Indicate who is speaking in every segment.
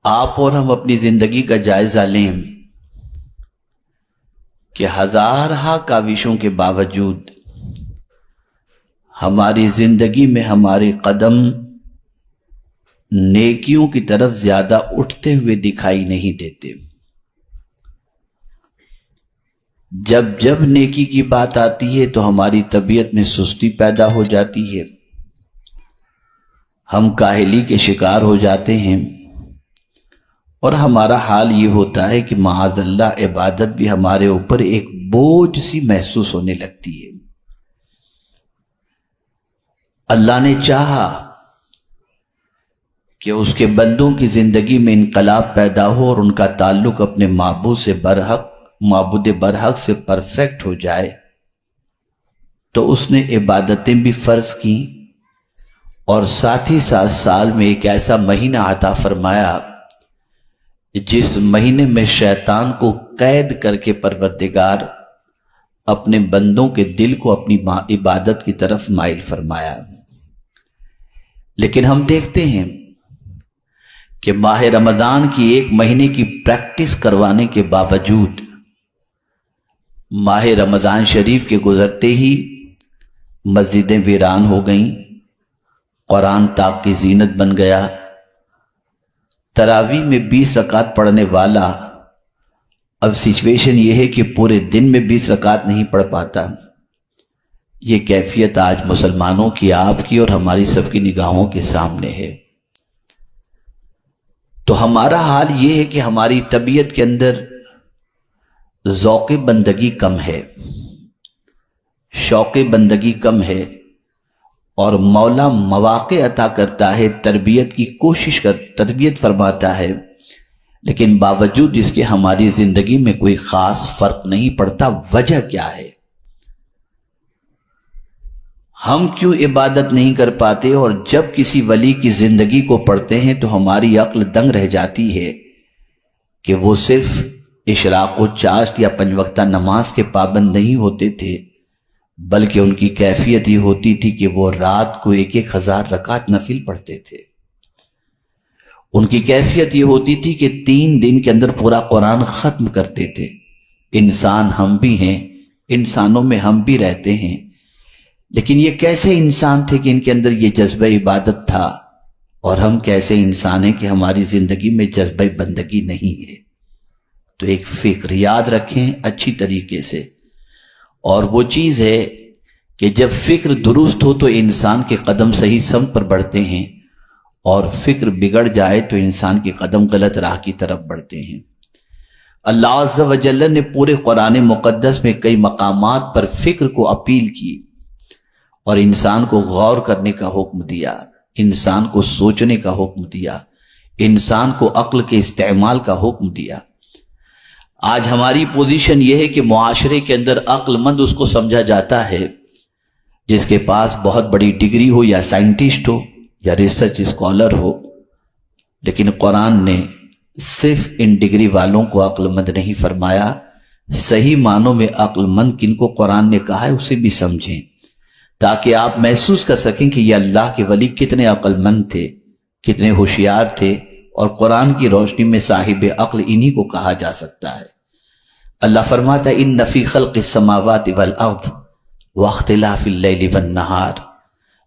Speaker 1: آپ اور ہم اپنی زندگی کا جائزہ لیں کہ ہزارہا کاوشوں کے باوجود ہماری زندگی میں ہمارے قدم نیکیوں کی طرف زیادہ اٹھتے ہوئے دکھائی نہیں دیتے۔ جب جب نیکی کی بات آتی ہے تو ہماری طبیعت میں سستی پیدا ہو جاتی ہے، ہم کاہلی کے شکار ہو جاتے ہیں، اور ہمارا حال یہ ہوتا ہے کہ معاذ اللہ عبادت بھی ہمارے اوپر ایک بوجھ سی محسوس ہونے لگتی ہے۔ اللہ نے چاہا کہ اس کے بندوں کی زندگی میں انقلاب پیدا ہو اور ان کا تعلق اپنے معبود برحق سے پرفیکٹ ہو جائے، تو اس نے عبادتیں بھی فرض کی اور ساتھ ہی ساتھ سال میں ایک ایسا مہینہ عطا فرمایا جس مہینے میں شیطان کو قید کر کے پروردگار اپنے بندوں کے دل کو اپنی عبادت کی طرف مائل فرمایا۔ لیکن ہم دیکھتے ہیں کہ ماہ رمضان کی ایک مہینے کی پریکٹس کروانے کے باوجود ماہ رمضان شریف کے گزرتے ہی مسجدیں ویران ہو گئیں، قرآن طاق کی زینت بن گیا، تراویح میں 20 رکعت پڑھنے والا اب سچویشن یہ ہے کہ پورے دن میں 20 رکعت نہیں پڑھ پاتا۔ یہ کیفیت آج مسلمانوں کی، آپ کی اور ہماری سب کی نگاہوں کے سامنے ہے۔ تو ہمارا حال یہ ہے کہ ہماری طبیعت کے اندر ذوق بندگی کم ہے، شوق بندگی کم ہے، اور مولا مواقع عطا کرتا ہے، تربیت فرماتا ہے، لیکن باوجود اس کے ہماری زندگی میں کوئی خاص فرق نہیں پڑتا۔ وجہ کیا ہے؟ ہم کیوں عبادت نہیں کر پاتے؟ اور جب کسی ولی کی زندگی کو پڑھتے ہیں تو ہماری عقل دنگ رہ جاتی ہے کہ وہ صرف اشراق و چاشت یا 5 وقتہ نماز کے پابند نہیں ہوتے تھے، بلکہ ان کی کیفیت یہ ہوتی تھی کہ وہ رات کو 1000 رکعت نفل پڑھتے تھے۔ ان کی کیفیت یہ ہوتی تھی کہ 3 دن کے اندر پورا قرآن ختم کرتے تھے۔ انسان ہم بھی ہیں، انسانوں میں ہم بھی رہتے ہیں، لیکن یہ کیسے انسان تھے کہ ان کے اندر یہ جذبہ عبادت تھا، اور ہم کیسے انسان ہیں کہ ہماری زندگی میں جذبہ بندگی نہیں ہے؟ تو ایک فکر یاد رکھیں اچھی طریقے سے، اور وہ چیز ہے کہ جب فکر درست ہو تو انسان کے قدم صحیح سمت پر بڑھتے ہیں، اور فکر بگڑ جائے تو انسان کے قدم غلط راہ کی طرف بڑھتے ہیں۔ اللہ عز و جل نے پورے قرآن مقدس میں کئی مقامات پر فکر کو اپیل کی اور انسان کو غور کرنے کا حکم دیا، انسان کو سوچنے کا حکم دیا، انسان کو عقل کے استعمال کا حکم دیا۔ آج ہماری پوزیشن یہ ہے کہ معاشرے کے اندر عقل مند اس کو سمجھا جاتا ہے جس کے پاس بہت بڑی ڈگری ہو، یا سائنٹسٹ ہو، یا ریسرچ اسکالر ہو، لیکن قرآن نے صرف ان ڈگری والوں کو عقل مند نہیں فرمایا۔ صحیح معنوں میں عقل مند کن کو قرآن نے کہا ہے اسے بھی سمجھیں، تاکہ آپ محسوس کر سکیں کہ یہ اللہ کے ولی کتنے عقل مند تھے، کتنے ہوشیار تھے، اور قرآن کی روشنی میں صاحب عقل انہی کو کہا جا سکتا ہے۔ اللہ فرماتا ہے ان فی خلق السماوات والارض واختلاف اللیل والنہار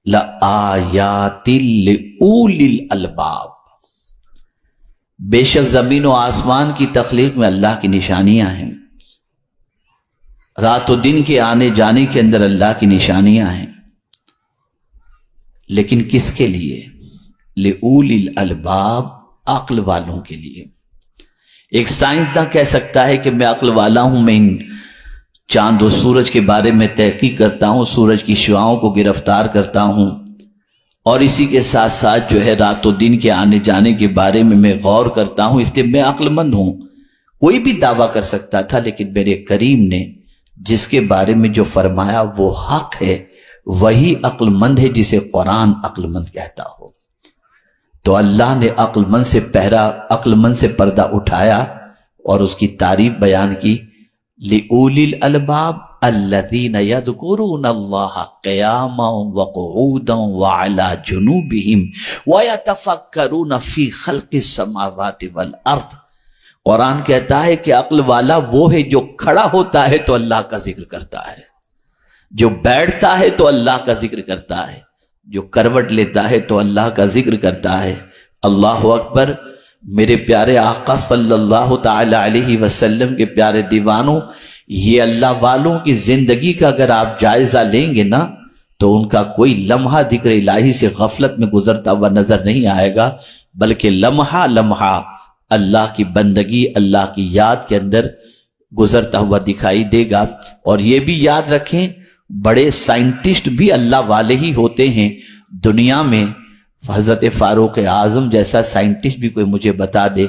Speaker 1: لآیات لأولی الالباب، بے شک زمین و آسمان کی تخلیق میں اللہ کی نشانیاں ہیں، رات و دن کے آنے جانے کے اندر اللہ کی نشانیاں ہیں، لیکن کس کے لیے؟ لأولی الالباب، عقل والوں کے لیے۔ ایک سائنسداں کہہ سکتا ہے کہ میں عقل والا ہوں، میں ان چاند و سورج کے بارے میں تحقیق کرتا ہوں، سورج کی شعاؤں کو گرفتار کرتا ہوں، اور اسی کے ساتھ ساتھ جو ہے رات و دن کے آنے جانے کے بارے میں غور کرتا ہوں، اس لیے میں عقل مند ہوں۔ کوئی بھی دعویٰ کر سکتا تھا، لیکن میرے کریم نے جس کے بارے میں جو فرمایا وہ حق ہے، وہی عقل مند ہے جسے قرآن عقل مند کہتا ہو۔ تو اللہ نے عقل مند سے پردہ اٹھایا اور اس کی تعریف بیان کی، لِأُولِي الْأَلْبَابِ، الذین یذکرون اللہ قیاما وقعودا وعلی جنوبہم ویتفکرون فی خلق السماوات والارض. قرآن کہتا ہے کہ عقل والا وہ ہے جو کھڑا ہوتا ہے تو اللہ کا ذکر کرتا ہے، جو بیٹھتا ہے تو اللہ کا ذکر کرتا ہے، جو کروٹ لیتا ہے تو اللہ کا ذکر کرتا ہے. اللہ اکبر. میرے پیارے آقا صلی اللہ تعالی علیہ وسلم کے پیارے دیوانوں، یہ اللہ والوں کی زندگی کا اگر آپ جائزہ لیں گے نا تو ان کا کوئی لمحہ ذکر الہی سے غفلت میں گزرتا ہوا نظر نہیں آئے گا، بلکہ لمحہ لمحہ اللہ کی بندگی، اللہ کی یاد کے اندر گزرتا ہوا دکھائی دے گا. اور یہ بھی یاد رکھیں، بڑے سائنٹسٹ بھی اللہ والے ہی ہوتے ہیں دنیا میں. حضرت فاروق اعظم جیسا سائنٹسٹ بھی کوئی مجھے بتا دے.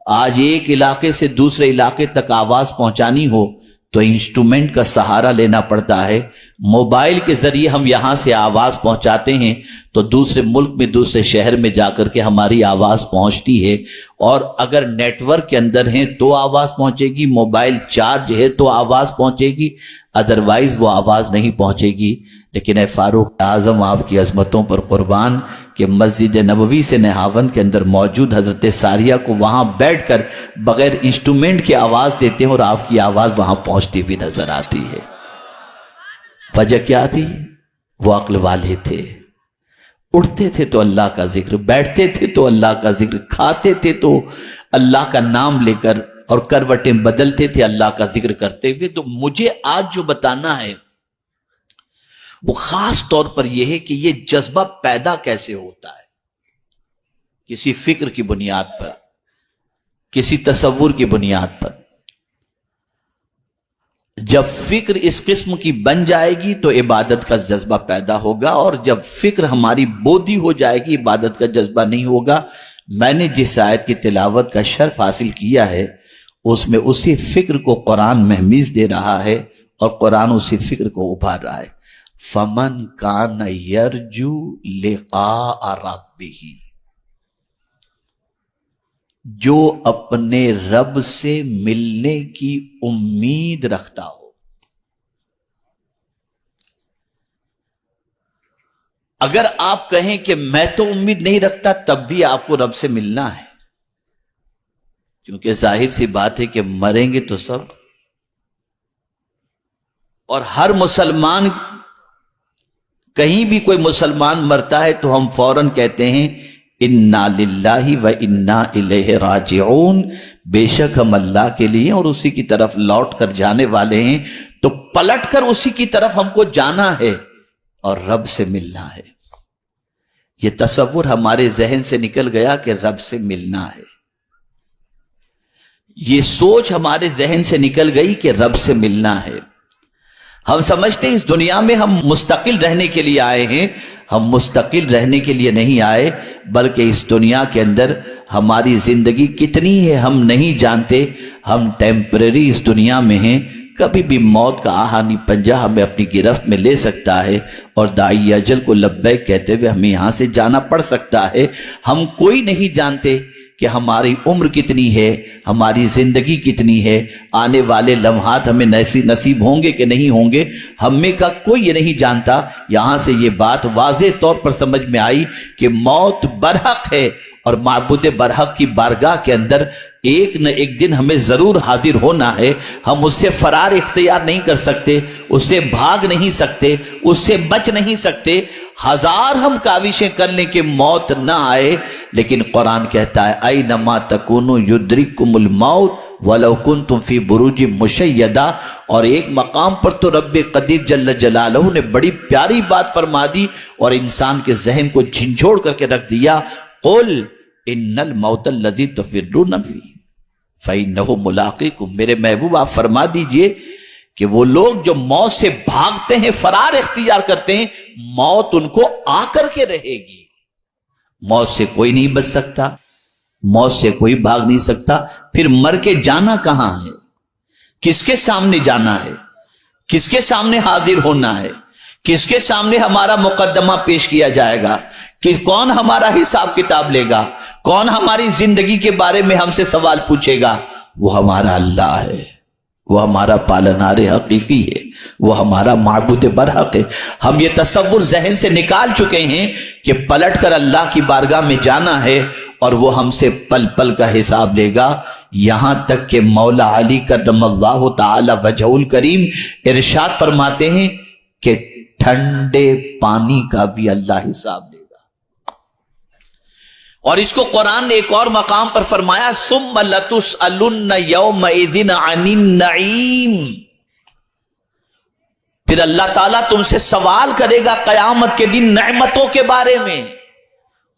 Speaker 1: آج ایک علاقے سے دوسرے علاقے تک آواز پہنچانی ہو تو انسٹرومنٹ کا سہارا لینا پڑتا ہے. موبائل کے ذریعے ہم یہاں سے آواز پہنچاتے ہیں تو دوسرے ملک میں، دوسرے شہر میں جا کر کے ہماری آواز پہنچتی ہے. اور اگر نیٹ ورک کے اندر ہیں تو آواز پہنچے گی، موبائل چارج ہے تو آواز پہنچے گی، ادروائز وہ آواز نہیں پہنچے گی. لیکن اے فاروق اعظم، آپ کی عظمتوں پر قربان کہ مسجد نبوی سے نہاون کے اندر موجود حضرت ساریہ کو وہاں بیٹھ کر بغیر انسٹرومنٹ کے آواز دیتے ہیں اور آپ کی آواز وہاں پہنچتی بھی نظر آتی ہے. وجہ کیا تھی؟ وہ عقل والے تھے. اٹھتے تھے تو اللہ کا ذکر، بیٹھتے تھے تو اللہ کا ذکر، کھاتے تھے تو اللہ کا نام لے کر، اور کروٹیں بدلتے تھے اللہ کا ذکر کرتے ہوئے. تو مجھے آج جو بتانا ہے وہ خاص طور پر یہ ہے کہ یہ جذبہ پیدا کیسے ہوتا ہے. کسی فکر کی بنیاد پر، کسی تصور کی بنیاد پر. جب فکر اس قسم کی بن جائے گی تو عبادت کا جذبہ پیدا ہوگا، اور جب فکر ہماری بودی ہو جائے گی عبادت کا جذبہ نہیں ہوگا. میں نے جس آیت کی تلاوت کا شرف حاصل کیا ہے اس میں اسی فکر کو قرآن مہمیز دے رہا ہے اور قرآن اسی فکر کو ابھار رہا ہے. فمن کان یرجو لقاء ربہ، جو اپنے رب سے ملنے کی امید رکھتا ہو. اگر آپ کہیں کہ میں تو امید نہیں رکھتا، تب بھی آپ کو رب سے ملنا ہے، کیونکہ ظاہر سی بات ہے کہ مریں گے تو سب. اور ہر مسلمان، کہیں بھی کوئی مسلمان مرتا ہے تو ہم فوراً کہتے ہیں انا للہ و انا الیہ راجعون، بے شک ہم اللہ کے لیے اور اسی کی طرف لوٹ کر جانے والے ہیں. تو پلٹ کر اسی کی طرف ہم کو جانا ہے اور رب سے ملنا ہے. یہ تصور ہمارے ذہن سے نکل گیا کہ رب سے ملنا ہے. یہ سوچ ہمارے ذہن سے نکل گئی کہ رب سے ملنا ہے. ہم سمجھتے ہیں اس دنیا میں ہم مستقل رہنے کے لیے آئے ہیں. ہم مستقل رہنے کے لیے نہیں آئے، بلکہ اس دنیا کے اندر ہماری زندگی کتنی ہے ہم نہیں جانتے. ہم ٹیمپریری اس دنیا میں ہیں. کبھی بھی موت کا آہانی پنجہ ہمیں اپنی گرفت میں لے سکتا ہے اور داعی اجل کو لبیک کہتے ہوئے ہمیں یہاں سے جانا پڑ سکتا ہے. ہم کوئی نہیں جانتے کہ ہماری عمر کتنی ہے، ہماری زندگی کتنی ہے، آنے والے لمحات ہمیں نصیب ہوں گے کہ نہیں ہوں گے، ہمیں کا کوئی یہ نہیں جانتا. یہاں سے یہ بات واضح طور پر سمجھ میں آئی کہ موت برحق ہے اور معبود برحق کی بارگاہ کے اندر ایک نہ ایک دن ہمیں ضرور حاضر ہونا ہے. ہم اس سے فرار اختیار نہیں کر سکتے، اس سے بھاگ نہیں سکتے، اس سے بچ نہیں سکتے. ہزار ہم کاوشیں کر لیں کہ موت نہ آئے، لیکن قرآن کہتا ہے اینما تکونوا یدرککم الموت ولو کنتم فی بروج مشیدہ. اور ایک مقام پر تو رب قدیر جل جلالہ نے بڑی پیاری بات فرما دی اور انسان کے ذہن کو جھنجھوڑ کر کے رکھ دیا. قل ان الموت الذی تفرون منہ فانہ ملاقیکم. میرے محبوب آپ فرما دیجئے کہ وہ لوگ جو موت سے بھاگتے ہیں، فرار اختیار کرتے ہیں، موت ان کو آ کر کے رہے گی. موت سے کوئی نہیں بچ سکتا، موت سے کوئی بھاگ نہیں سکتا. پھر مر کے جانا کہاں ہے؟ کس کے سامنے جانا ہے؟ کس کے سامنے حاضر ہونا ہے؟ کس کے سامنے ہمارا مقدمہ پیش کیا جائے گا؟ کہ کون ہمارا حساب کتاب لے گا؟ کون ہماری زندگی کے بارے میں ہم سے سوال پوچھے گا؟ وہ ہمارا اللہ ہے، وہ ہمارا پالنہار حقیقی ہے، وہ ہمارا معبود برحق ہے۔ ہم یہ تصور ذہن سے نکال چکے ہیں کہ پلٹ کر اللہ کی بارگاہ میں جانا ہے اور وہ ہم سے پل پل کا حساب لے گا، یہاں تک کہ مولا علی کرم اللہ تعالی وجہہ الکریم ارشاد فرماتے ہیں کہ ٹھنڈے پانی کا بھی اللہ حساب لے گا۔ اور اس کو قرآن نے ایک اور مقام پر فرمایا ثم لتسألن یومئذ عن النعیم، پھر اللہ تعالیٰ تم سے سوال کرے گا قیامت کے دن نعمتوں کے بارے میں۔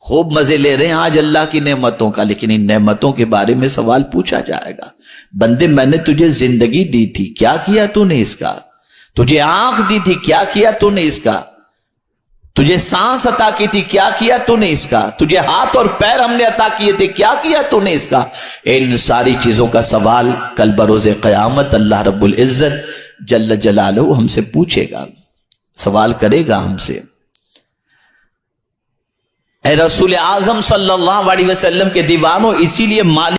Speaker 1: خوب مزے لے رہے ہیں آج اللہ کی نعمتوں کا، لیکن ان نعمتوں کے بارے میں سوال پوچھا جائے گا۔ بندے میں نے تجھے زندگی دی تھی، کیا کیا تو نے اس کا؟ تجھے آنکھ دی تھی، کیا کیا تو نے اس کا؟ تجھے سانس عطا کی تھی، کیا کیا تو نے اس کا؟ تجھے ہاتھ اور پیر ہم نے عطا کیے تھے، کیا کیا تو نے اس کا؟ ان ساری چیزوں کا سوال کل بروز قیامت اللہ رب العزت جل جلالہ ہم سے پوچھے گا، سوال کرے گا ہم سے۔ اے رسول اعظم صلی اللہ علیہ وسلم کے دیوانوں، اسی لیے مالک